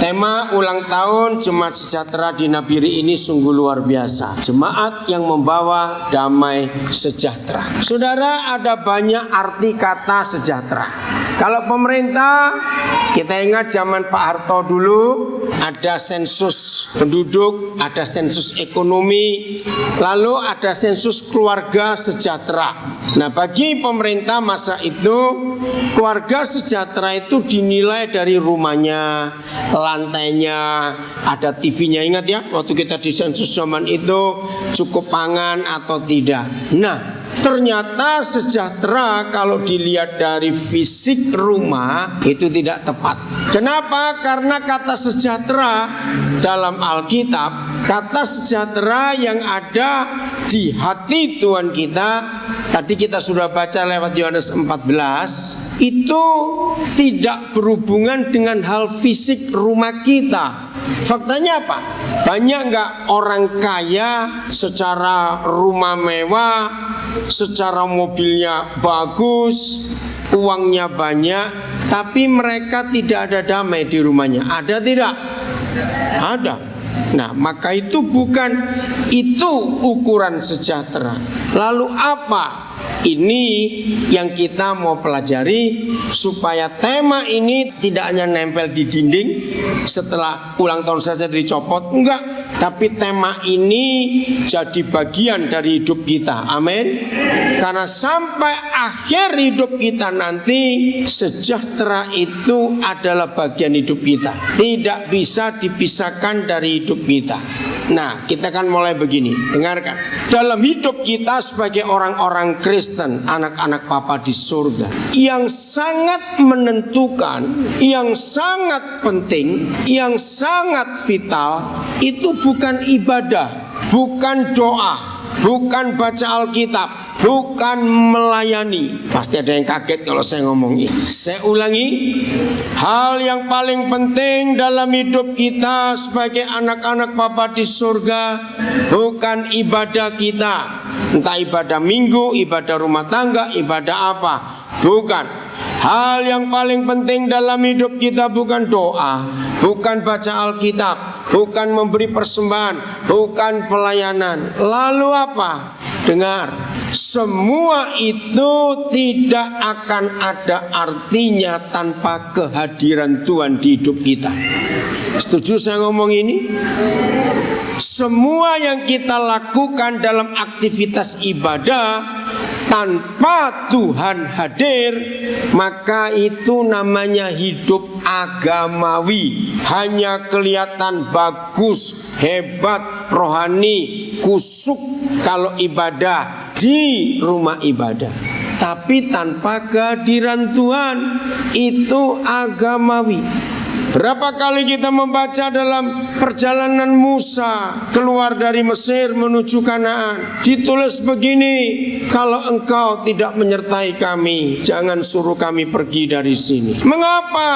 Tema ulang tahun Jemaat Sejahtera di Nabiri ini sungguh luar biasa. Jemaat yang membawa damai sejahtera. Saudara, ada banyak arti kata sejahtera. Kalau pemerintah, kita ingat zaman Pak Harto dulu, ada sensus penduduk, ada sensus ekonomi, lalu ada sensus keluarga sejahtera. Nah, bagi pemerintah masa itu, keluarga sejahtera itu dinilai dari rumahnya, lantainya, ada TV-nya. Ingat ya, waktu kita di sensus zaman itu, cukup pangan atau tidak. Nah, ternyata sejahtera kalau dilihat dari fisik rumah itu tidak tepat. Kenapa? Karena kata sejahtera dalam Alkitab, kata sejahtera yang ada di hati Tuhan kita, tadi kita sudah baca lewat Yohanes 14, itu tidak berhubungan dengan hal fisik rumah kita. Faktanya apa? Banyak nggak orang kaya secara rumah mewah, secara mobilnya bagus, uangnya banyak, tapi mereka tidak ada damai di rumahnya? Ada tidak? Ada. Nah, maka itu bukan itu ukuran sejahtera. Lalu apa? Ini yang kita mau pelajari supaya tema ini tidak hanya nempel di dinding setelah ulang tahun saja dicopot, enggak, tapi tema ini jadi bagian dari hidup kita. Amin. Karena sampai akhir hidup kita nanti, sejahtera itu adalah bagian hidup kita, tidak bisa dipisahkan dari hidup kita. Nah, kita kan mulai begini, dengarkan. Dalam hidup kita sebagai orang-orang Kristen, anak-anak Bapa di surga, yang sangat menentukan, yang sangat penting, yang sangat vital, itu bukan ibadah, bukan doa, bukan baca Alkitab, bukan melayani. Pasti ada yang kaget kalau saya ngomong ini. Saya ulangi, hal yang paling penting dalam hidup kita sebagai anak-anak Bapa di surga bukan ibadah kita, entah ibadah minggu, ibadah rumah tangga, ibadah apa, bukan. Hal yang paling penting dalam hidup kita bukan doa, bukan baca Alkitab, bukan memberi persembahan, bukan pelayanan. Lalu apa? Dengar, semua itu tidak akan ada artinya tanpa kehadiran Tuhan di hidup kita. Setuju saya ngomong ini? Semua yang kita lakukan dalam aktivitas ibadah tanpa Tuhan hadir, maka itu namanya hidup agamawi. Hanya kelihatan bagus, hebat, rohani, kusuk kalau ibadah di rumah ibadah, tapi tanpa kehadiran Tuhan, itu agamawi. Berapa kali kita membaca dalam perjalanan Musa keluar dari Mesir menuju Kanaan, ditulis begini, kalau engkau tidak menyertai kami, jangan suruh kami pergi dari sini. Mengapa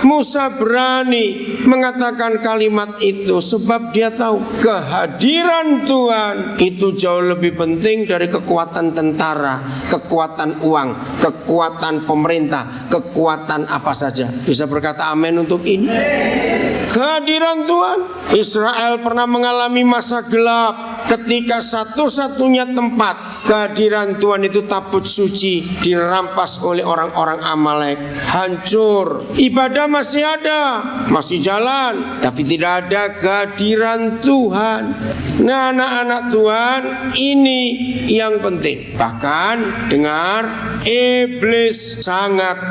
Musa berani mengatakan kalimat itu? Sebab dia tahu kehadiran Tuhan itu jauh lebih penting dari kekuatan tentara, kekuatan uang, kekuatan pemerintah, kekuatan apa saja. Bisa berkata amin untuk ini? Kehadiran Tuhan. Israel pernah mengalami masa gelap ketika satu-satunya tempat kehadiran Tuhan itu tabut suci dirampas oleh orang-orang Amalek, hancur. Ibadah masih ada, masih jalan, tapi tidak ada kehadiran Tuhan. Nah, anak-anak Tuhan, ini yang penting. Bahkan dengar, iblis sangat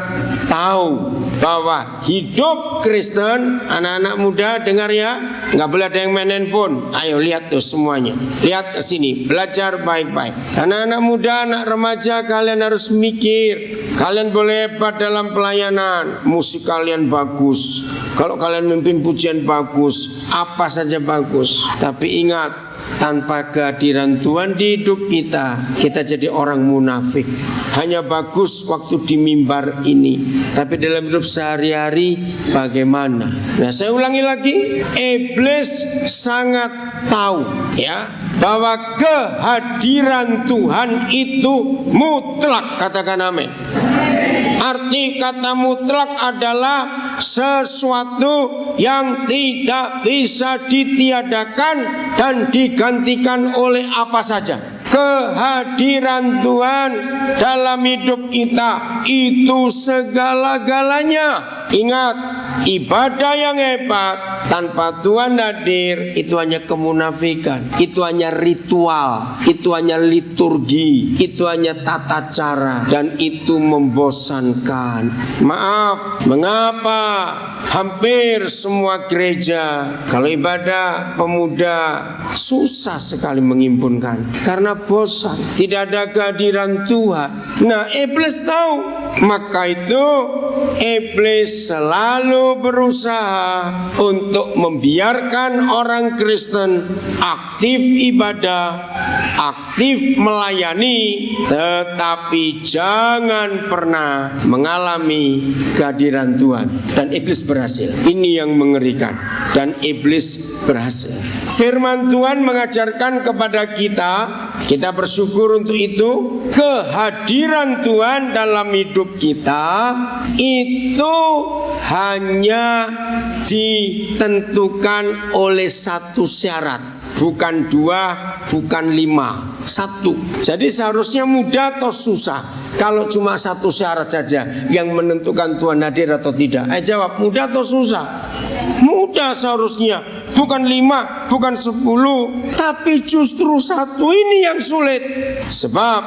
tahu bahwa hidup Kristen, anak-anak muda dengar ya, nggak boleh ada yang main handphone. Ayo lihat tuh semuanya, lihat ke sini, belajar baik-baik. Anak-anak muda, anak remaja, kalian harus mikir. Kalian boleh hebat dalam pelayanan, musik kalian bagus, kalau kalian memimpin pujian bagus, apa saja bagus. Tapi ingat, tanpa kehadiran Tuhan di hidup kita, kita jadi orang munafik. Hanya bagus waktu di mimbar ini, tapi dalam hidup sehari-hari bagaimana? Nah, saya ulangi lagi, iblis sangat tahu ya bahwa kehadiran Tuhan itu mutlak. Katakan amin. Arti kata mutlak adalah sesuatu yang tidak bisa ditiadakan dan digantikan oleh apa saja. Kehadiran Tuhan dalam hidup kita itu segala-galanya. Ingat, ibadah yang hebat tanpa Tuhan hadir itu hanya kemunafikan, itu hanya ritual, itu hanya liturgi, itu hanya tata cara, dan itu membosankan. Maaf, mengapa hampir semua gereja kalau ibadah pemuda susah sekali menghimpunkan? Karena bosan, tidak ada kehadiran Tuhan. Nah, iblis tahu, maka itu iblis selalu berusaha untuk membiarkan orang Kristen aktif ibadah, aktif melayani, tetapi jangan pernah mengalami kehadiran Tuhan. Dan iblis berhasil. Ini yang mengerikan. Dan iblis berhasil. Firman Tuhan mengajarkan kepada kita bersyukur untuk itu. Kehadiran Tuhan dalam hidup kita itu hanya ditentukan oleh satu syarat, bukan 2, bukan 5, 1. Jadi seharusnya mudah atau susah? Kalau cuma satu syarat saja yang menentukan Tuhan hadir atau tidak, jawab, mudah atau susah? Mudah seharusnya, bukan 5, bukan 10, tapi justru 1 ini yang sulit. Sebab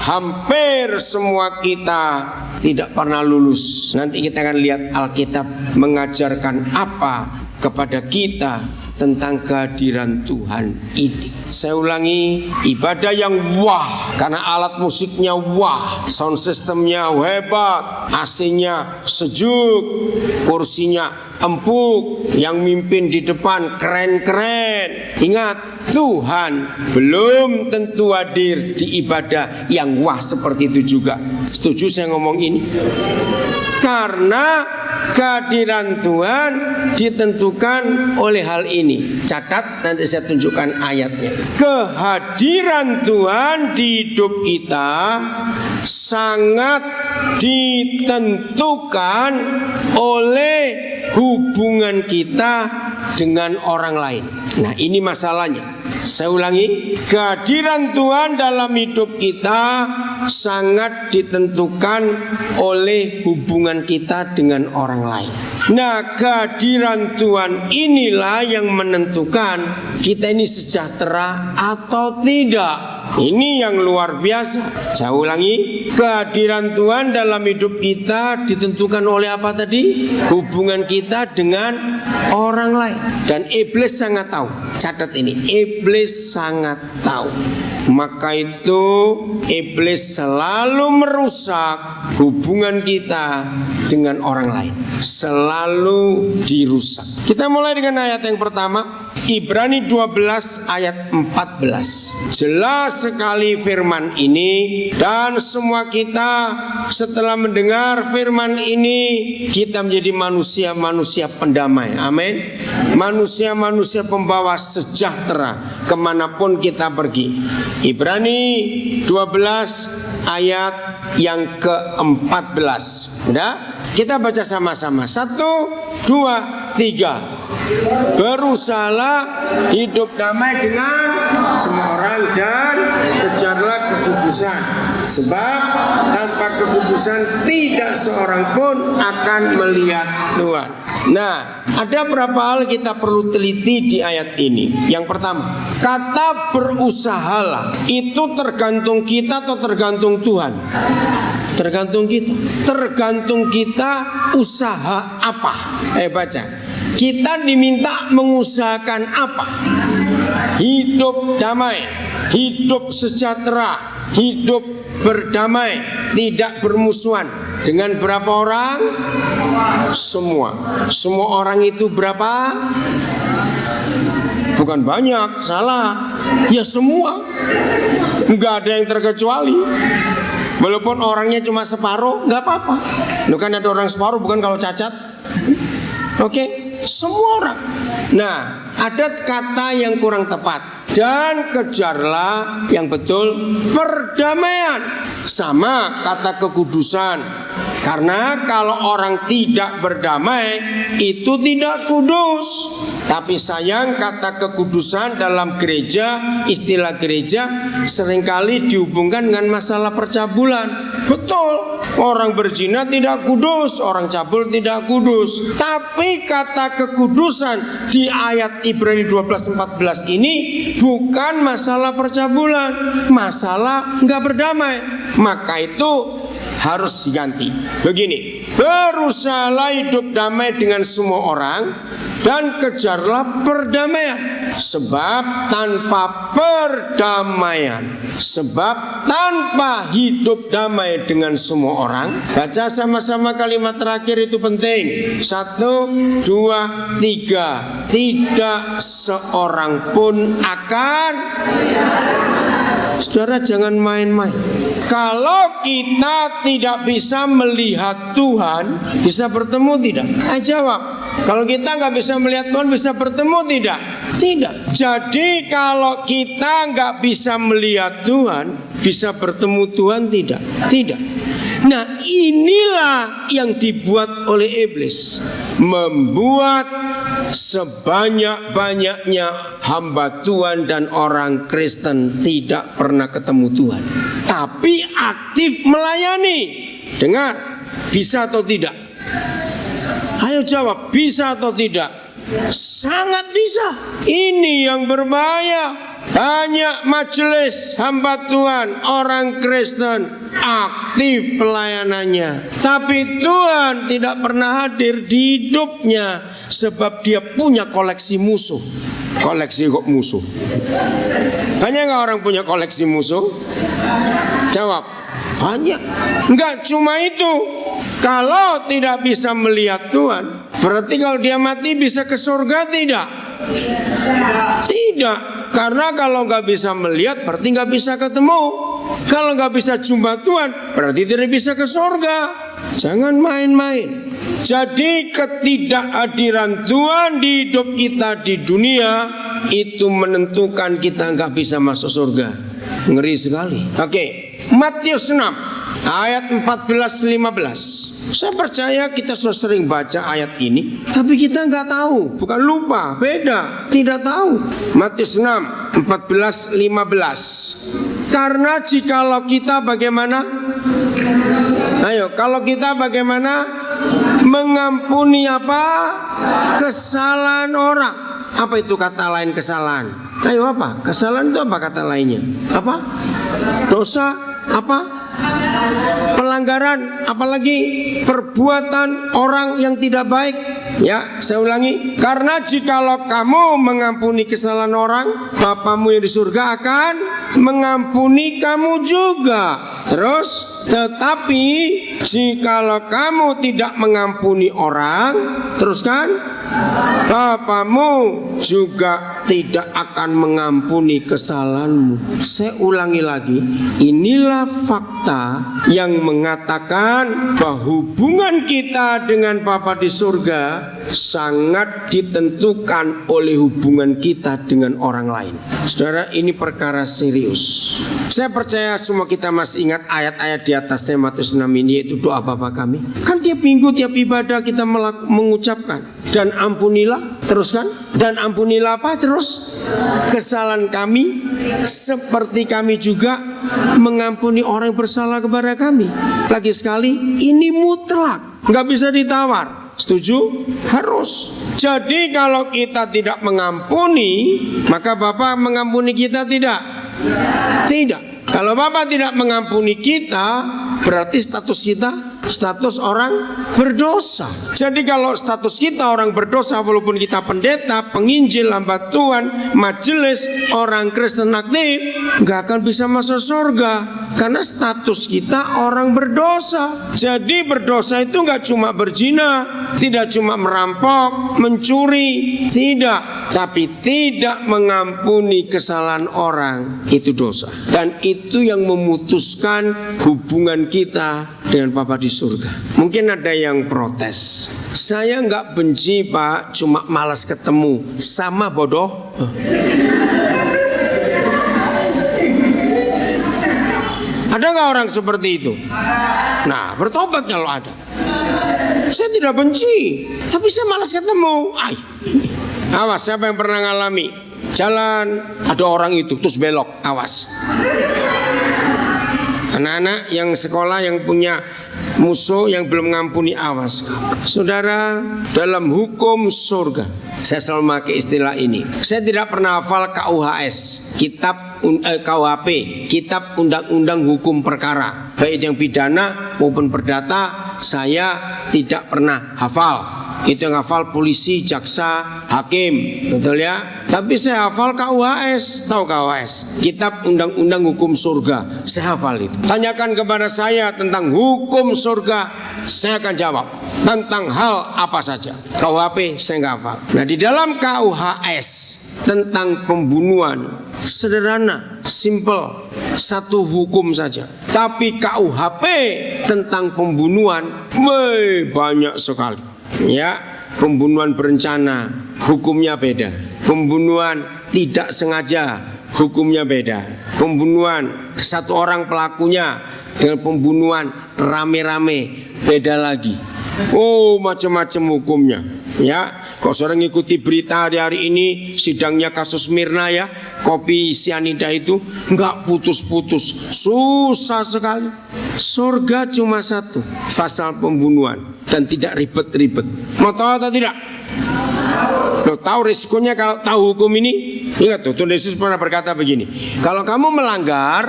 hampir semua kita tidak pernah lulus. Nanti kita akan lihat Alkitab mengajarkan apa kepada kita tentang kehadiran Tuhan ini. Saya ulangi, ibadah yang wah, karena alat musiknya wah, sound systemnya hebat, AC-nya sejuk, kursinya empuk, yang mimpin di depan keren-keren. Ingat, Tuhan belum tentu hadir di ibadah yang wah seperti itu juga. Setuju saya ngomong ini? Karena kehadiran Tuhan ditentukan oleh hal ini. Catat, nanti saya tunjukkan ayatnya. Kehadiran Tuhan di hidup kita sangat ditentukan oleh hubungan kita dengan orang lain. Nah, ini masalahnya. Saya ulangi, kehadiran Tuhan dalam hidup kita sangat ditentukan oleh hubungan kita dengan orang lain. Nah, kehadiran Tuhan inilah yang menentukan kita ini sejahtera atau tidak. Ini yang luar biasa. Saya ulangi, kehadiran Tuhan dalam hidup kita ditentukan oleh apa tadi? Hubungan kita dengan orang lain. Dan iblis sangat tahu. Catat ini, iblis sangat tahu. Maka itu iblis selalu merusak hubungan kita dengan orang lain. Selalu dirusak. Kita mulai dengan ayat yang pertama, Ibrani 12 ayat 14. Jelas sekali firman ini, dan semua kita setelah mendengar firman ini, kita menjadi manusia-manusia pendamai. Amin. Manusia-manusia pembawa sejahtera kemanapun kita pergi. Ibrani 12 ayat yang ke-14. Udah? Kita baca sama-sama. 1, 2, 3. Berusahalah hidup damai dengan semua orang dan kejarlah kekudusan, sebab tanpa kekudusan tidak seorang pun akan melihat Tuhan. Nah, ada beberapa hal kita perlu teliti di ayat ini. Yang pertama, kata berusahalah itu tergantung kita atau tergantung Tuhan? Tergantung kita. Tergantung kita usaha apa? Baca. Kita diminta mengusahakan apa? Hidup damai, hidup sejahtera, hidup berdamai, tidak bermusuhan. Dengan berapa orang? Semua. Semua orang itu berapa? Bukan banyak, salah. Ya semua. Enggak ada yang terkecuali. Walaupun orangnya cuma separuh, enggak apa-apa. Lu kan ada orang separuh, bukan kalau cacat. Oke, semua orang. Nah, ada kata yang kurang tepat. dan kejarlah yang betul perdamaian. Sama kata kekudusan. Karena kalau orang tidak berdamai itu tidak kudus. Tapi sayang kata kekudusan dalam gereja, istilah gereja seringkali dihubungkan dengan masalah percabulan. Betul, orang berzina tidak kudus, orang cabul tidak kudus. Tapi kata kekudusan di ayat Ibrani 12:14 ini bukan masalah percabulan, masalah nggak berdamai. Maka itu harus diganti. Begini, berusahalah hidup damai dengan semua orang dan kejarlah perdamaian. Sebab tanpa perdamaian, sebab tanpa hidup damai dengan semua orang. Baca sama-sama kalimat terakhir itu penting. 1, 2, 3. Tidak seorang pun akan. Saudara jangan main-main. Kalau kita tidak bisa melihat Tuhan, bisa bertemu tidak? Jawab. Kalau kita nggak bisa melihat Tuhan, bisa bertemu tidak? Tidak. Jadi kalau kita nggak bisa melihat Tuhan, bisa bertemu Tuhan tidak? Tidak. Nah inilah yang dibuat oleh iblis, membuat sebanyak-banyaknya hamba Tuhan dan orang Kristen tidak pernah ketemu Tuhan, tapi aktif melayani. Dengar, bisa atau tidak? Ayo jawab, bisa atau tidak? Sangat bisa. Ini yang berbahaya. Banyak majelis hamba Tuhan, orang Kristen aktif pelayanannya, tapi Tuhan tidak pernah hadir di hidupnya. Sebab dia punya koleksi musuh. Koleksi kok musuh? Banyak gak orang punya koleksi musuh? Jawab, banyak. Enggak cuma itu. Kalau tidak bisa melihat Tuhan, berarti kalau dia mati bisa ke surga tidak? Tidak. Karena kalau nggak bisa melihat berarti nggak bisa ketemu. Kalau nggak bisa jumpa Tuhan berarti tidak bisa ke surga. Jangan main-main. Jadi ketidakhadiran Tuhan di hidup kita di dunia itu menentukan kita nggak bisa masuk surga. Ngeri sekali. Oke, Matius 6 ayat 14-15. Saya percaya kita sudah sering baca ayat ini, tapi kita nggak tahu, bukan lupa, beda, tidak tahu. Matius 6, 14-15. Karena jikalau kita bagaimana? Ayo, kalau kita bagaimana? Mengampuni apa? Kesalahan orang. Apa itu kata lain kesalahan? Ayo apa? Kesalahan itu apa kata lainnya? Apa? Dosa? Apa? Pelanggaran, apalagi perbuatan orang yang tidak baik. Ya, saya ulangi. Karena jikalau kamu mengampuni kesalahan orang, Bapamu yang di surga akan mengampuni kamu juga. Terus, tetapi jikalau kamu tidak mengampuni orang, teruskan, Bapamu juga tidak akan mengampuni kesalahanmu. Saya ulangi lagi. Inilah fakta yang mengatakan bahwa hubungan kita dengan Bapa di surga sangat ditentukan oleh hubungan kita dengan orang lain. Saudara, ini perkara serius. Saya percaya semua kita masih ingat ayat-ayat di atasnya Matius 6 ini, yaitu doa Bapa kami. Kan tiap minggu, tiap ibadah kita mengucapkan, dan ampunilah, teruskan, dan ampunilah apa terus? Kesalahan kami, seperti kami juga mengampuni orang yang bersalah kepada kami. Lagi sekali, ini mutlak, nggak bisa ditawar. Setuju? Harus. Jadi kalau kita tidak mengampuni, maka Bapa mengampuni kita tidak? Tidak. Kalau Bapa tidak mengampuni kita, berarti status kita status orang berdosa. Jadi kalau status kita orang berdosa, walaupun kita pendeta, penginjil, hamba Tuhan, majelis, orang Kristen aktif, nggak akan bisa masuk surga. Karena status kita orang berdosa. Jadi berdosa itu nggak cuma berzina, tidak cuma merampok, mencuri, tidak. Tapi tidak mengampuni kesalahan orang, itu dosa. Dan itu yang memutuskan hubungan kita dengan Bapa di surga. Mungkin ada yang protes. Saya nggak benci Pak, cuma malas ketemu. Sama bodoh. orang seperti itu? Nah, bertobat kalau ada. Saya tidak benci, tapi saya malas ketemu. Awas, siapa yang pernah ngalami? Jalan, ada orang itu, terus belok, awas. Anak-anak yang sekolah yang punya musuh yang belum ngampuni, awas. Saudara, dalam hukum surga, saya selalu pakai istilah ini. Saya tidak pernah hafal KUHS, KUHP, Kitab Undang-Undang Hukum Perkara, baik yang pidana maupun perdata. Saya tidak pernah hafal. Itu yang hafal polisi, jaksa, hakim, betul ya. Tapi saya hafal KUHS. Tahu KUHS? Kitab Undang-Undang Hukum Surga. Saya hafal itu. Tanyakan kepada saya tentang hukum surga, saya akan jawab tentang hal apa saja. KUHP saya nggak hafal. Nah, di dalam KUHS tentang pembunuhan sederhana, simple, satu hukum saja. Tapi KUHP tentang pembunuhan banyak sekali. Ya, pembunuhan berencana hukumnya beda. Pembunuhan tidak sengaja hukumnya beda. Pembunuhan satu orang pelakunya dengan pembunuhan rame-rame beda lagi. Macam-macam hukumnya. Ya, kok sering ngikuti berita hari ini sidangnya kasus Mirna ya, kopi sianida itu nggak putus-putus, susah sekali. Surga cuma satu, pasal pembunuhan dan tidak ribet-ribet. Mau tahu atau tidak? Tahu risikonya kalau tahu hukum ini? Ingat tuh, Tuhan Yesus pernah berkata begini, kalau kamu melanggar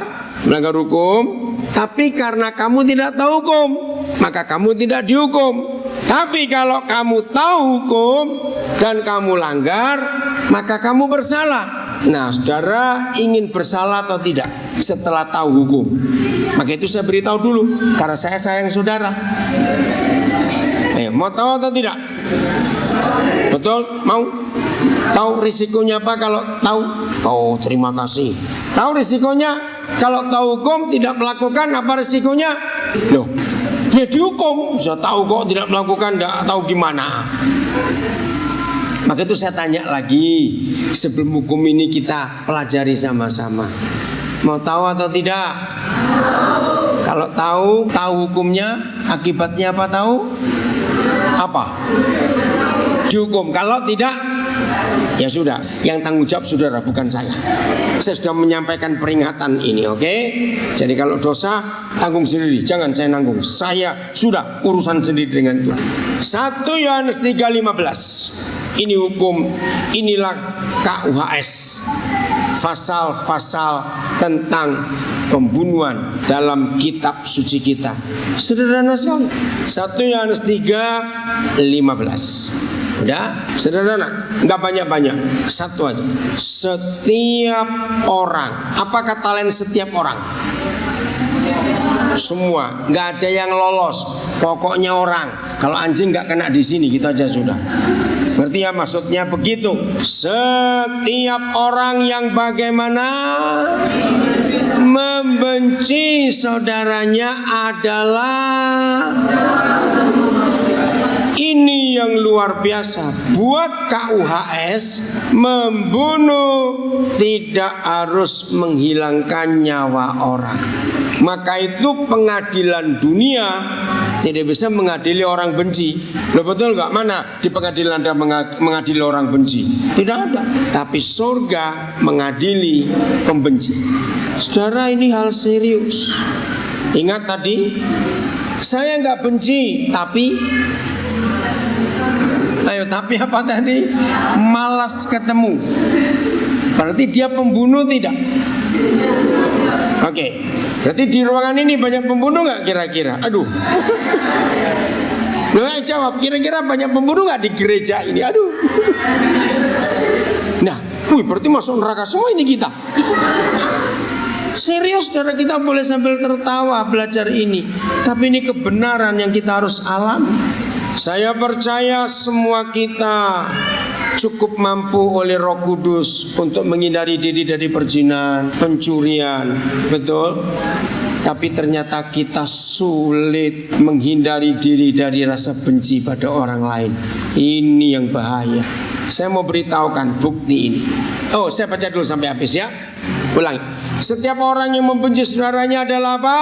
hukum, tapi karena kamu tidak tahu hukum, maka kamu tidak dihukum. Tapi kalau kamu tahu hukum dan kamu langgar, maka kamu bersalah. Nah, saudara ingin bersalah atau tidak setelah tahu hukum? Maka itu saya beritahu dulu, karena saya sayang saudara. Mau tahu atau tidak? Betul? Mau? Tahu risikonya apa kalau tahu? Oh, terima kasih. Tahu risikonya kalau tahu hukum tidak melakukan, apa risikonya? Loh, ya dihukum. Sudah tahu kok tidak melakukan, tidak tahu gimana. Maka itu saya tanya lagi, sebelum hukum ini kita pelajari sama-sama. Mau tahu atau tidak? Kalau tahu hukumnya, akibatnya apa tahu? Apa? Dihukum. Kalau tidak, ya sudah, yang tanggung jawab saudara, bukan saya. Saya sudah menyampaikan peringatan ini, oke? Jadi kalau dosa, tanggung sendiri, jangan saya nanggung. Saya sudah urusan sendiri dengan Tuhan. 1 Yohanes 3:15. Ini hukum, inilah KUHS. Pasal-pasal tentang pembunuhan dalam kitab suci kita. Sederhana sekali. 1 Yohanes 3:15. Udah, sederhana, nggak banyak-banyak, satu aja. Setiap orang, apa kata lain setiap orang? Semua, nggak ada yang lolos. Pokoknya orang. Kalau anjing nggak kena di sini, gitu aja sudah. Berarti ya maksudnya begitu. Setiap orang yang bagaimana membenci saudaranya adalah, ini yang luar biasa. Buat KUHS, membunuh tidak harus menghilangkan nyawa orang. Maka itu pengadilan dunia tidak bisa mengadili orang benci. Loh, betul nggak? Mana di pengadilan Anda mengadili orang benci? Tidak ada. Tapi surga mengadili pembenci. Saudara, ini hal serius. Ingat tadi, saya nggak benci, tapi tapi apa tadi? Malas ketemu. Berarti dia pembunuh tidak? Oke. Berarti di ruangan ini banyak pembunuh nggak kira-kira? Aduh. Loh, jawab, kira-kira banyak pembunuh nggak di gereja ini? Aduh. Nah, berarti masuk neraka semua ini kita. Serius, saudara, kita boleh sambil tertawa belajar ini, tapi ini kebenaran yang kita harus alami. Saya percaya semua kita cukup mampu oleh Roh Kudus untuk menghindari diri dari perzinahan, pencurian, betul? Tapi ternyata kita sulit menghindari diri dari rasa benci pada orang lain. Ini yang bahaya. Saya mau beritahukan bukti ini. Oh, saya baca dulu sampai habis ya. Ulangi. Setiap orang yang membenci saudaranya adalah apa?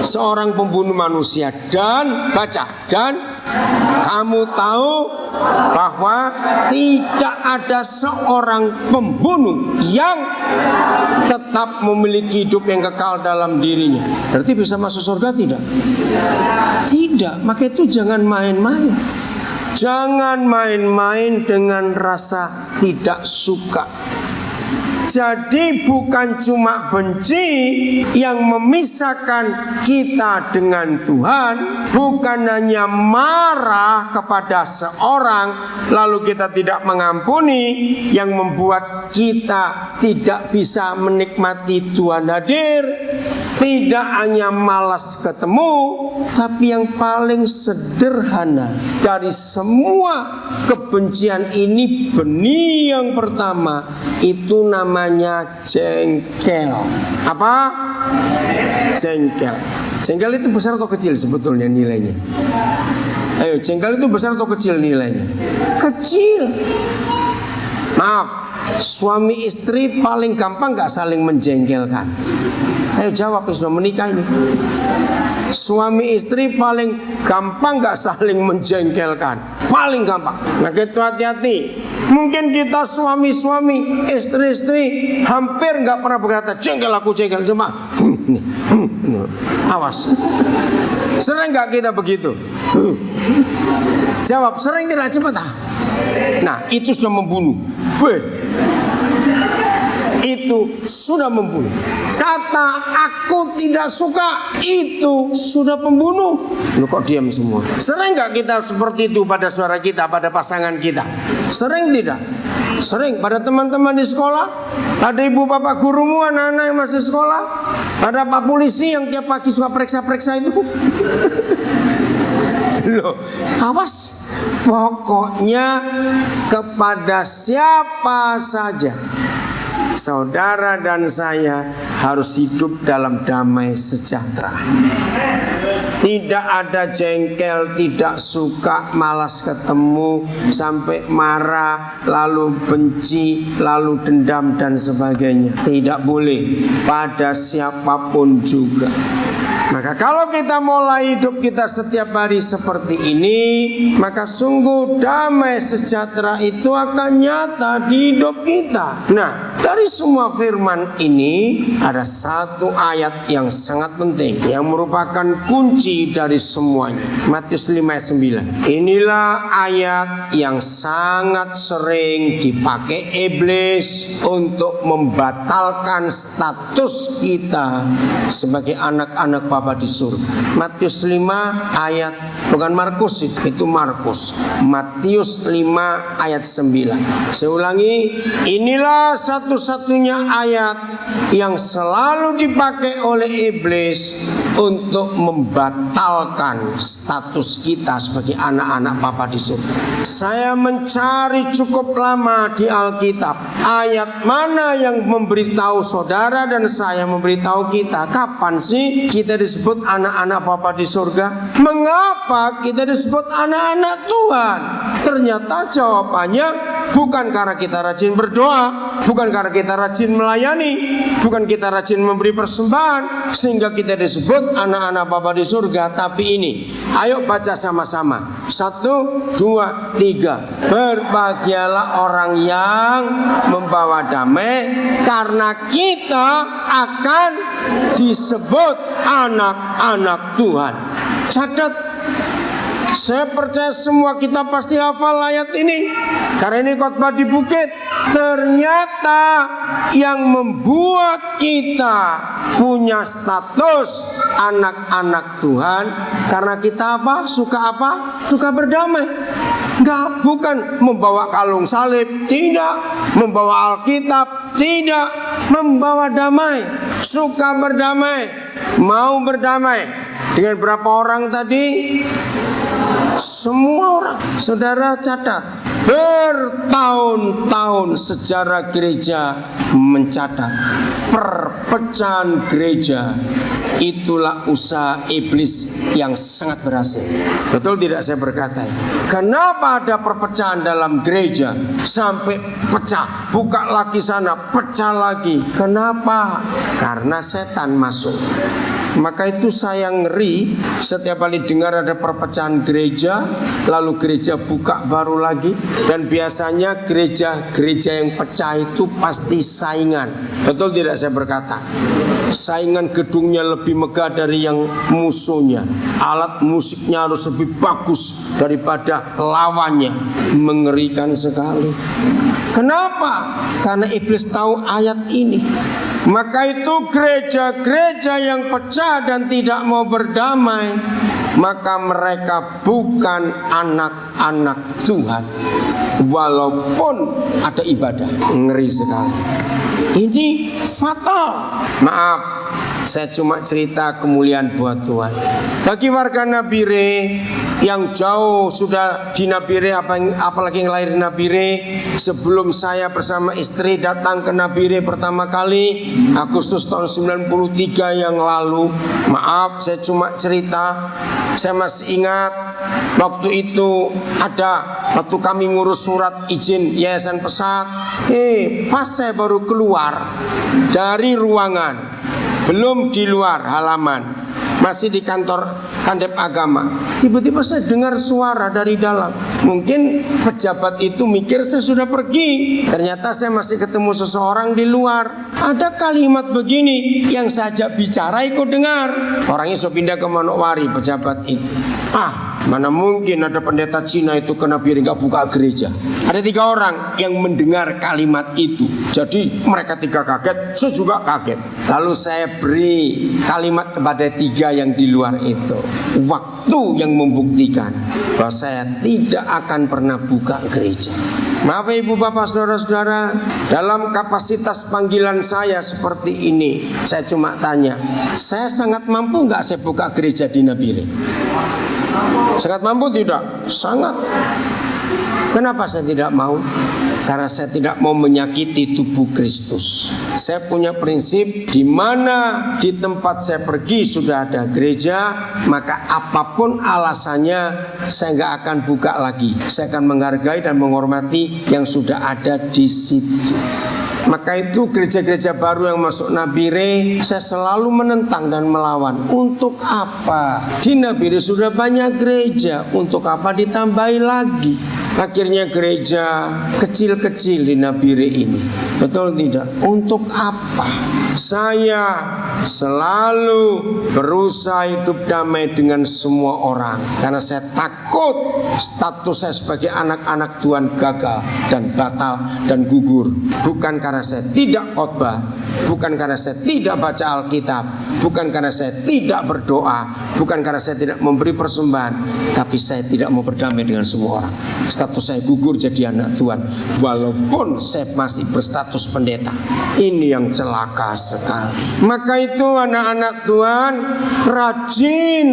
Seorang pembunuh manusia. Dan baca, dan kamu tahu bahwa tidak ada seorang pembunuh yang tetap memiliki hidup yang kekal dalam dirinya. Berarti bisa masuk surga tidak? Tidak. Maka itu jangan main-main. Jangan main-main dengan rasa tidak suka. Jadi bukan cuma benci yang memisahkan kita dengan Tuhan, bukan hanya marah kepada seorang lalu kita tidak mengampuni yang membuat kita tidak bisa menikmati Tuhan hadir. Tidak hanya malas ketemu, tapi yang paling sederhana dari semua kebencian ini, benih yang pertama itu namanya jengkel. Apa? Jengkel. Jengkel itu besar atau kecil sebetulnya nilainya? Ayo, jengkel itu besar atau kecil nilainya? Kecil. Maaf, suami istri paling gampang gak saling menjengkelkan? Ayo jawab, sudah menikah ini. Suami istri paling gampang gak saling menjengkelkan? Paling gampang. Maka itu hati-hati. Mungkin kita suami-suami, istri-istri hampir gak pernah berkata jengkel aku jengkel, cuma awas. Sering gak kita begitu? Jawab, sering tidak? Cepat. Nah, itu sudah membunuh. Itu sudah membunuh. Kata aku tidak suka itu sudah pembunuh. Lu kok diam semua? Sering gak kita seperti itu pada suara kita, pada pasangan kita? Sering tidak? Sering pada teman-teman di sekolah, pada ibu bapak gurumu, anak-anak yang masih sekolah, pada pak polisi yang tiap pagi suka periksa-periksa itu. Loh, awas. Pokoknya kepada siapa saja saudara dan saya harus hidup dalam damai sejahtera. Tidak ada jengkel, tidak suka, malas ketemu, sampai marah, lalu benci, lalu dendam dan sebagainya. Tidak boleh pada siapapun juga. Maka kalau kita mulai hidup kita setiap hari seperti ini, maka sungguh damai sejahtera itu akan nyata di hidup kita. Nah, dari semua firman ini ada satu ayat yang sangat penting, yang merupakan kunci dari semuanya. Matius 5 ayat 9. Inilah ayat yang sangat sering dipakai iblis untuk membatalkan status kita sebagai anak-anak Bapa di surga. Matius 5 ayat, bukan Markus, itu Markus. Matius 5 ayat 9. Saya ulangi, inilah satu-satunya ayat yang selalu dipakai oleh iblis untuk membatalkan status kita sebagai anak-anak Bapa di surga. Saya mencari cukup lama di Alkitab ayat mana yang memberitahu saudara dan saya, memberitahu kita kapan sih kita disebut anak-anak Bapa di surga? Mengapa kita disebut anak-anak Tuhan? Ternyata jawabannya bukan karena kita rajin berdoa, bukan karena kita rajin melayani, bukan kita rajin memberi persembahan sehingga kita disebut anak-anak Bapa di surga. Tapi ini, ayo baca sama-sama. 1, 2, 3. Berbahagialah orang yang membawa damai, karena kita akan disebut anak-anak Tuhan. Catat, saya percaya semua kita pasti hafal ayat ini, karena ini khotbah di bukit. Ternyata yang membuat kita punya status anak-anak Tuhan karena kita apa? Suka apa? Suka berdamai. Enggak, bukan membawa kalung salib, tidak. Membawa Alkitab, tidak. Membawa damai, suka berdamai, mau berdamai. Dengan berapa orang tadi? Semua orang. Saudara catat, Bertahun-tahun sejarah gereja mencatat perpecahan gereja itulah usaha iblis yang sangat berhasil. Betul tidak saya berkata? Kenapa ada perpecahan dalam gereja sampai pecah, buka lagi sana, pecah lagi? Kenapa? Karena setan masuk. Maka itu saya ngeri setiap kali dengar ada perpecahan gereja, lalu gereja buka baru lagi. Dan biasanya gereja yang pecah itu pasti saingan. Betul tidak saya berkata? Saingan gedungnya lebih megah dari yang musuhnya, alat musiknya harus lebih bagus daripada lawannya. Mengerikan sekali. Kenapa? Karena iblis tahu ayat ini. Maka itu gereja-gereja yang pecah dan tidak mau berdamai, maka mereka bukan anak-anak Tuhan, walaupun ada ibadah. Ngeri sekali. Ini fatal. Maaf, saya cuma cerita kemuliaan buat Tuhan. Bagi warga Nabire yang jauh sudah di Nabire, apalagi yang lahir di Nabire, sebelum saya bersama istri datang ke Nabire pertama kali Agustus tahun 93 yang lalu. Maaf, saya cuma cerita. Saya masih ingat waktu itu waktu kami ngurus surat izin Yayasan Pesat. Pas saya baru keluar dari ruangan, belum di luar halaman, masih di kantor Kandep Agama, tiba-tiba saya dengar suara dari dalam. Mungkin pejabat itu mikir saya sudah pergi. Ternyata saya masih ketemu seseorang di luar. Ada kalimat begini yang saya ajak bicara, ikut dengar. Orangnya sudah pindah ke Manokwari, pejabat itu. Mana mungkin ada pendeta Cina itu ke Nabire nggak buka gereja. Ada 3 orang yang mendengar kalimat itu. Jadi mereka 3 kaget, saya juga kaget. Lalu saya beri kalimat kepada 3 yang di luar itu. Waktu yang membuktikan bahwa saya tidak akan pernah buka gereja. Maaf ibu bapak saudara-saudara, dalam kapasitas panggilan saya seperti ini, saya cuma tanya, saya sangat mampu nggak saya buka gereja di Nabire? Sangat mampu tidak? Sangat. Kenapa saya tidak mau? Karena saya tidak mau menyakiti tubuh Kristus. Saya punya prinsip, di mana di tempat saya pergi sudah ada gereja, maka apapun alasannya saya nggak akan buka lagi. Saya akan menghargai dan menghormati yang sudah ada di situ. Maka itu gereja-gereja baru yang masuk Nabire, saya selalu menentang dan melawan. Untuk apa? Di Nabire sudah banyak gereja, untuk apa ditambahi lagi? Akhirnya gereja kecil-kecil di Nabire ini. Betul tidak? Untuk apa? Saya selalu berusaha hidup damai dengan semua orang, karena saya takut status saya sebagai anak-anak Tuhan gagal dan batal dan gugur. Bukan karena saya tidak khotbah, bukan karena saya tidak baca Alkitab, bukan karena saya tidak berdoa, bukan karena saya tidak memberi persembahan, tapi saya tidak mau berdamai dengan semua orang. Status saya gugur jadi anak Tuhan, walaupun saya masih berstatus pendeta. Ini yang celaka sekali. Maka itu anak-anak Tuhan,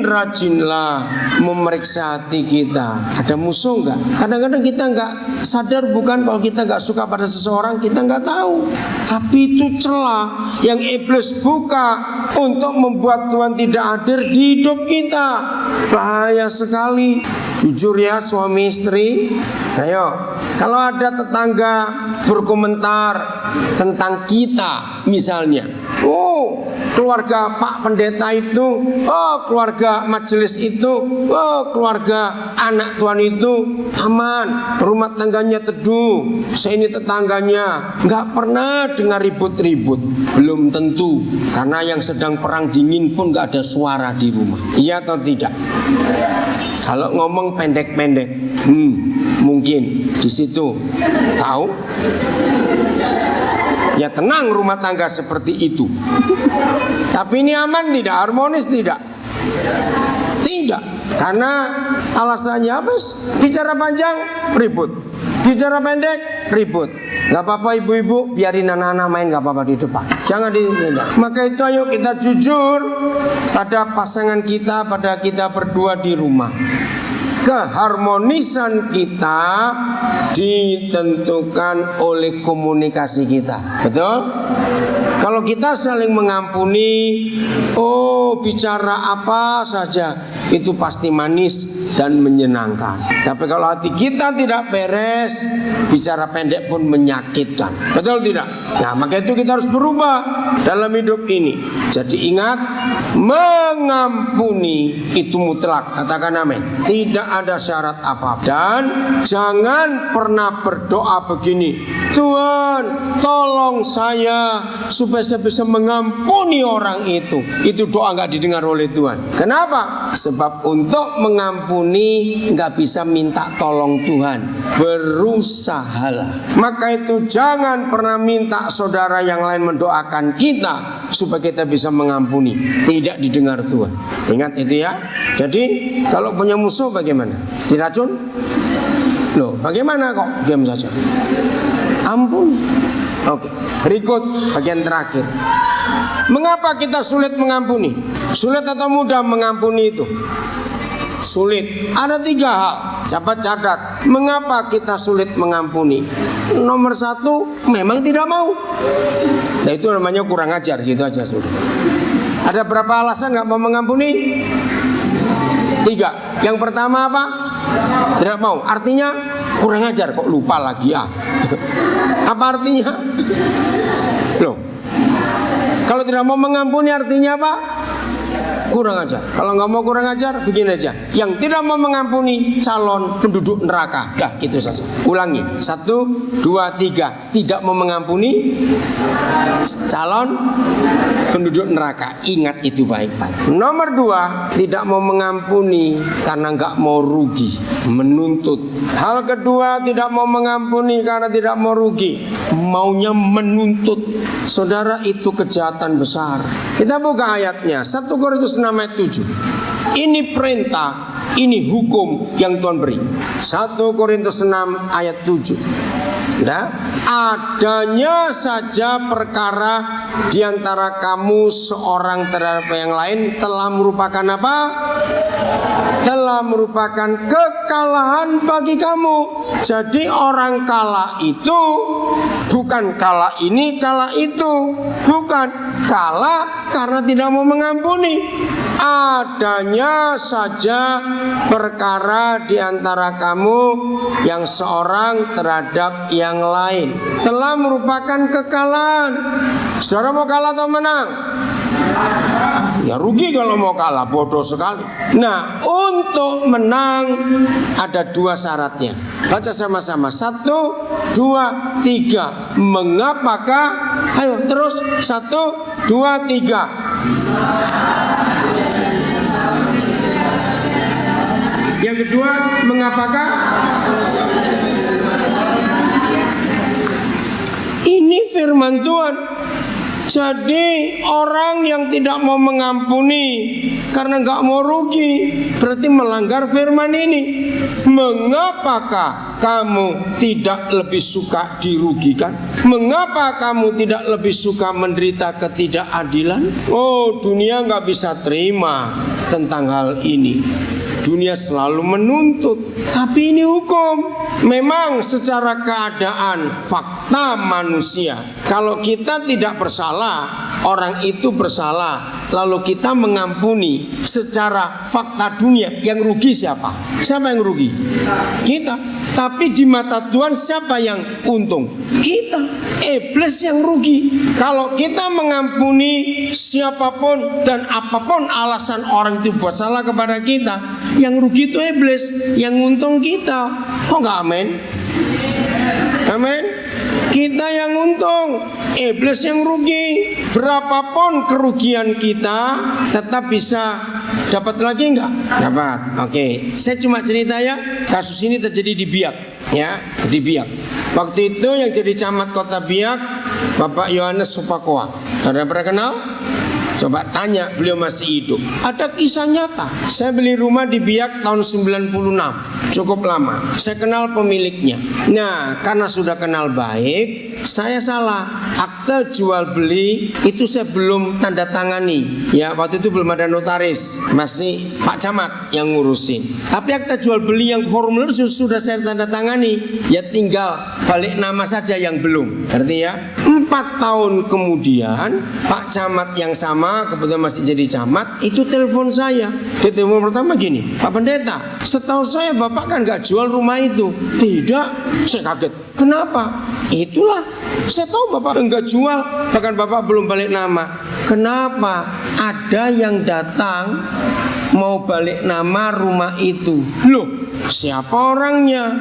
rajinlah memeriksa hati kita. Ada musuh enggak? Kadang-kadang kita enggak sadar, bukan kalau kita enggak suka pada seseorang, kita enggak tahu. Tapi itu celah yang iblis buka untuk membuat Tuhan tidak hadir di hidup kita. Bahaya sekali. Jujur ya suami istri, ayo, kalau ada tetangga berkomentar tentang kita misalnya, keluarga Pak Pendeta itu, keluarga majelis itu, keluarga anak Tuhan itu aman, rumah tangganya teduh, saya ini tetangganya nggak pernah dengar ribut-ribut. Belum tentu, karena yang sedang perang dingin pun nggak ada suara di rumah. Iya atau tidak? Kalau ngomong pendek-pendek, mungkin di situ tahu. Ya tenang rumah tangga seperti itu. Tapi ini aman tidak? Harmonis tidak? Tidak. Karena alasannya apa? Bicara panjang ribut, bicara pendek ribut. Gak apa-apa ibu-ibu, biarin anak-anak main, gak apa-apa di depan, jangan ditindak. Maka itu ayo kita jujur pada pasangan kita, pada kita berdua di rumah. keharmonisan kita ditentukan oleh komunikasi kita. Betul? Kalau kita saling mengampuni, bicara apa saja itu pasti manis dan menyenangkan. Tapi kalau hati kita tidak beres, bicara pendek pun menyakitkan. Betul tidak? Nah, maka itu kita harus berubah dalam hidup ini. Jadi ingat, mengampuni itu mutlak. Katakan amin. Tidak ada syarat apa. Dan jangan pernah berdoa begini, Tuhan tolong saya supaya saya bisa mengampuni orang itu. Itu doa gak didengar oleh Tuhan. Kenapa? Sebab untuk mengampuni gak bisa minta tolong Tuhan. Berusahalah. Maka itu jangan pernah minta saudara yang lain mendoakan kita supaya kita bisa mengampuni. Tidak didengar Tuhan. Ingat itu ya. Jadi kalau punya musuh bagaimana? Diracun? Loh, bagaimana kok? Diam saja. Ampun. Oke. Berikut bagian terakhir. Mengapa kita sulit mengampuni? Sulit atau mudah mengampuni itu? Sulit. Ada 3 hal. Coba catat. Mengapa kita sulit mengampuni? Nomor 1, memang tidak mau. Nah, itu namanya kurang ajar, gitu aja sudah. Ada berapa alasan nggak mau mengampuni? 3. Yang pertama apa? Tidak mau. Artinya kurang ajar, kok lupa lagi ya. Apa artinya? Loh, kalau tidak mau mengampuni artinya apa? Kurang ajar. Kalau nggak mau kurang ajar, begini aja. Yang tidak mau mengampuni calon penduduk neraka. Dah, gitu saja. Ulangi. 1, 2, 3. Tidak mau mengampuni calon penduduk neraka. Ingat itu baik-baik. Nomor 2, tidak mau mengampuni karena nggak mau rugi, menuntut. Hal kedua, tidak mau mengampuni karena tidak mau rugi, maunya menuntut. Saudara, itu kejahatan besar. Kita buka ayatnya, 1 Korintus 6 ayat 7. Ini perintah, ini hukum yang Tuhan beri. 1 Korintus 6 ayat 7. Nah, adanya saja perkara di antara kamu seorang terhadap yang lain telah merupakan apa? Telah merupakan kekalahan bagi kamu. Jadi orang kalah itu bukan kalah ini, kalah itu. Bukan kalah karena tidak mau mengampuni. Adanya saja perkara di antara kamu yang seorang terhadap yang lain telah merupakan kekalahan. Saudara mau kalah atau menang? Ya rugi kalau mau kalah, bodoh sekali. Nah, untuk menang ada 2 syaratnya. Baca sama-sama. 1, 2, 3. Mengapakah? Ayo terus. 1, 2, 3. Yang kedua, mengapakah? Ini firman Tuhan. Jadi orang yang tidak mau mengampuni karena nggak mau rugi, berarti melanggar firman ini. Mengapakah kamu tidak lebih suka dirugikan? Mengapa kamu tidak lebih suka menderita ketidakadilan? Oh, dunia nggak bisa terima tentang hal ini. Dunia selalu menuntut, tapi ini hukum. Memang secara keadaan fakta manusia, kalau kita tidak bersalah, orang itu bersalah, lalu kita mengampuni, secara fakta dunia yang rugi siapa? Siapa yang rugi? Kita. Tapi di mata Tuhan siapa yang untung? Kita. Iblis yang rugi. Kalau kita mengampuni siapapun dan apapun alasan orang itu buat salah kepada kita, yang rugi itu iblis, yang untung kita. Oh enggak, amin? Amin? Kita yang untung, iblis yang rugi. Berapapun kerugian kita, tetap bisa dapat lagi enggak? Dapat. Oke. Saya cuma cerita ya, kasus ini terjadi di Biak, ya, di Biak. Waktu itu yang jadi camat kota Biak, Bapak Yohanes Supakoa. Ada pernah kenal? Coba tanya, beliau masih hidup. Ada kisah nyata. Saya beli rumah di Biak tahun 96, cukup lama. Saya kenal pemiliknya. Nah, karena sudah kenal baik, saya salah. Akte jual beli itu saya belum tanda tangani. Ya, waktu itu belum ada notaris, masih Pak Camat yang ngurusin. Tapi akte jual beli yang formulir sudah saya tanda tangani. Ya tinggal balik nama saja yang belum. Artinya 4 tahun kemudian Pak Camat yang sama, kebetulan masih jadi camat, itu telepon saya. Dia telepon pertama gini, Pak Pendeta, setahu saya Bapak kan gak jual rumah itu. Tidak, saya kaget. Kenapa? Itulah, saya tahu Bapak enggak jual, bahkan Bapak belum balik nama. Kenapa? Ada yang datang mau balik nama rumah itu. Loh, siapa orangnya?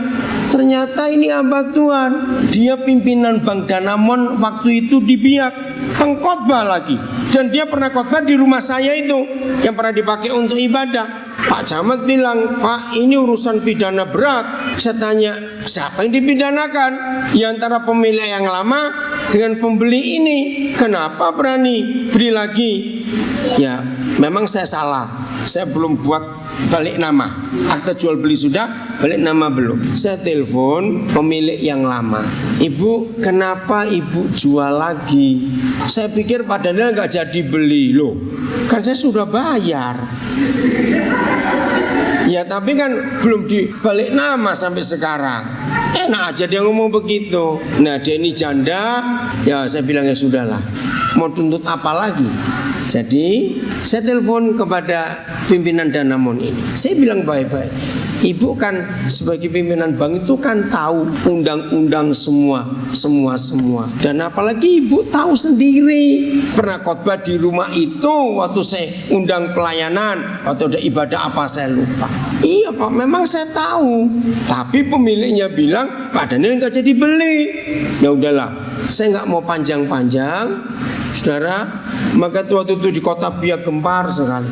Ternyata ini hamba Tuhan. Dia pimpinan Bank Danamon waktu itu di Biak, pengkhotbah lagi. Dan dia pernah khotbah di rumah saya itu, yang pernah dipakai untuk ibadah. Pak Camat bilang, Pak, ini urusan pidana berat. Saya tanya, siapa yang dipidanakan? Ya antara pemilik yang lama dengan pembeli ini. Kenapa berani beli lagi? Ya memang saya salah, saya belum buat balik nama. Akta jual beli sudah, balik nama belum. Saya telepon pemilik yang lama, Ibu, kenapa Ibu jual lagi? Saya pikir Pak Daniel gak jadi beli. Loh, kan saya sudah bayar. Ya tapi kan belum dibalik nama sampai sekarang. Enak aja dia ngomong begitu. Nah dia ini janda. Ya saya bilang ya sudahlah, mau tuntut apa lagi. Jadi saya telepon kepada pimpinan Danamon ini. Saya bilang baik-baik, Ibu kan sebagai pimpinan bank itu kan tahu undang-undang semua. Dan apalagi Ibu tahu sendiri, pernah khotbah di rumah itu waktu saya undang pelayanan, waktu ada ibadah apa saya lupa. Iya Pak, memang saya tahu. Tapi pemiliknya bilang Pak Daniel nggak jadi beli. Ya udahlah, saya nggak mau panjang-panjang, saudara. Maka waktu itu di kota Biak gempar sekali.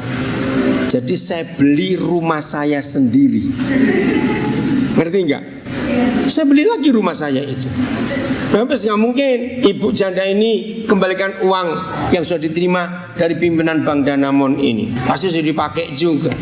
Jadi saya beli rumah saya sendiri. Ngerti enggak? Saya beli lagi rumah saya itu. Habis nggak mungkin ibu janda ini kembalikan uang yang sudah diterima dari pimpinan Bank Danamon ini. Pasti sudah dipakai juga.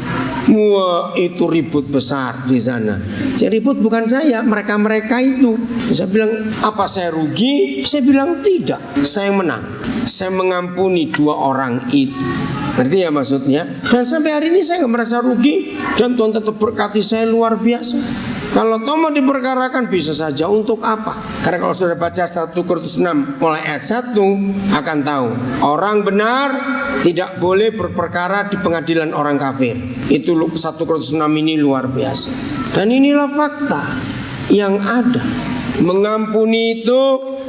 Wah, itu ribut besar di sana. Jadi ribut bukan saya, mereka itu. Saya bilang, apa saya rugi? Saya bilang tidak, saya menang. Saya mengampuni 2 orang itu. Ngerti ya maksudnya? Dan sampai hari ini saya nggak merasa rugi. Dan Tuhan tetap berkati saya luar biasa. Kalau toh mau diperkarakan bisa saja, untuk apa? Karena kalau sudah baca 1 Korintus 6 mulai ayat 1 akan tahu orang benar tidak boleh berperkara di pengadilan orang kafir. Itu 1 Korintus 6 ini luar biasa. Dan inilah fakta yang ada. Mengampuni itu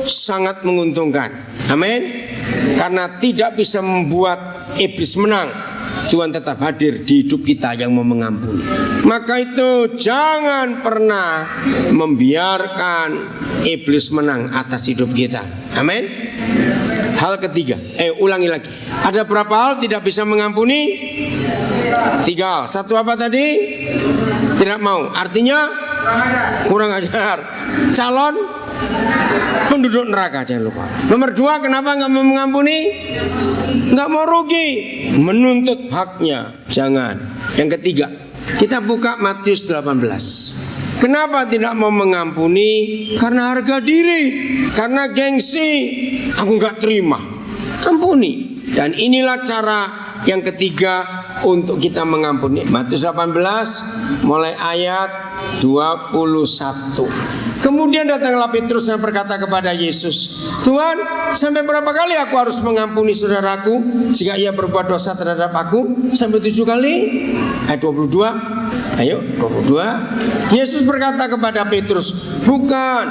sangat menguntungkan. Amin. Karena tidak bisa membuat iblis menang. Tuhan tetap hadir di hidup kita yang mau mengampuni. Maka itu jangan pernah membiarkan iblis menang atas hidup kita. Amin. Hal ketiga, ulangi lagi. Ada berapa hal tidak bisa mengampuni? 3 hal. Satu apa tadi? Tidak mau. Artinya kurang ajar. Calon penduduk neraka, jangan lupa. Nomor 2, kenapa nggak mau mengampuni? Nggak mau rugi, menuntut haknya, jangan. Yang ketiga, kita buka Matius 18. Kenapa tidak mau mengampuni? Karena harga diri, karena gengsi. Aku nggak terima, ampuni. Dan inilah cara yang ketiga untuk kita mengampuni. Matius 18 mulai ayat 21. Kemudian datanglah Petrus dan berkata kepada Yesus, Tuhan, sampai berapa kali aku harus mengampuni saudaraku jika ia berbuat dosa terhadap aku? Sampai 7 kali? Ayat 22. Ayo 22. Yesus berkata kepada Petrus, bukan,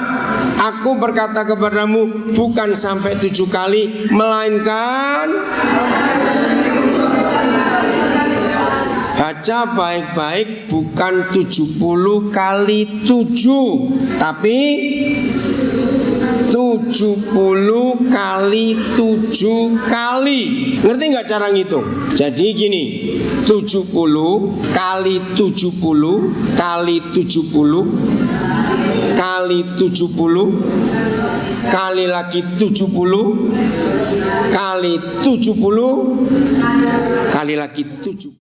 aku berkata kepadamu, bukan sampai 7 kali, melainkan, baca baik-baik, bukan 70 kali 7, tapi 70 kali 7 kali. Ngerti nggak cara ngitung? Jadi gini, 70 kali 70 kali 70 kali 70 kali lagi 70 kali 70 kali lagi 70.